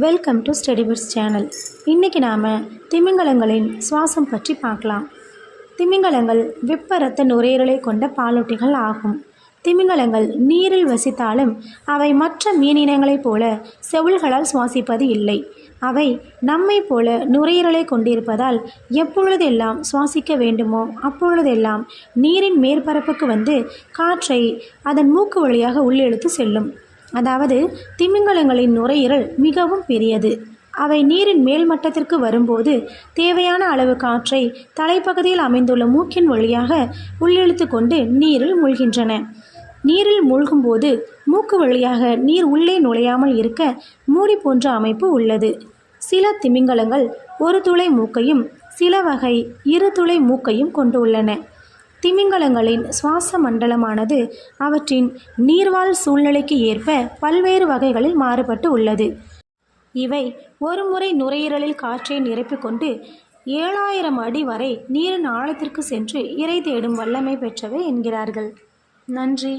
Welcome to ஸ்டடிபிட்ஸ் channel. இன்றைக்கி நாம் திமிங்கலங்களின் சுவாசம் பற்றி பார்க்கலாம். திமிங்கலங்கள் வெப்ப இரத்த நுரையீரலை கொண்ட பாலூட்டிகள் ஆகும். திமிங்கலங்கள் நீரில் வசித்தாலும் அவை மற்ற மீனினங்களைப் போல செவுள்களால் சுவாசிப்பது இல்லை. அவை நம்மை போல நுரையீரலை கொண்டிருப்பதால் எப்பொழுதெல்லாம் சுவாசிக்க வேண்டுமோ அப்பொழுதெல்லாம் நீரின் மேற்பரப்புக்கு வந்து காற்றை அதன் மூக்கு வழியாக உள்ளிழுத்து செல்லும். அதாவது திமிங்கலங்களின் நுரையீரல் மிகவும் பெரியது. அவை நீரின் மேல் மட்டத்திற்கு வரும்போது தேவையான அளவு காற்றை தலைப்பகுதியில் அமைந்துள்ள மூக்கின் வழியாக உள்ளிழுத்து கொண்டு நீரில் மூழ்கின்றன. நீரில் மூழ்கும்போது மூக்கு வழியாக நீர் உள்ளே நுழையாமல் இருக்க மூடி போன்ற அமைப்பு உள்ளது. சில திமிங்கலங்கள் ஒரு துளை மூக்கையும் சில வகை இரு துளை மூக்கையும் கொண்டுள்ளன. திமிங்கலங்களின் சுவாச மண்டலமானது அவற்றின் நீர்வாழ் சூழ்நிலைக்கு ஏற்ப பல்வேறு வகைகளில் மாறுபட்டு உள்ளது. இவை ஒரு முறை நுரையீரலில் காற்றை நிரப்பிக்கொண்டு 7000 அடி வரை நீரின் ஆழத்திற்கு சென்று இரை தேடும் வல்லமை பெற்றவை என்கிறார்கள். நன்றி.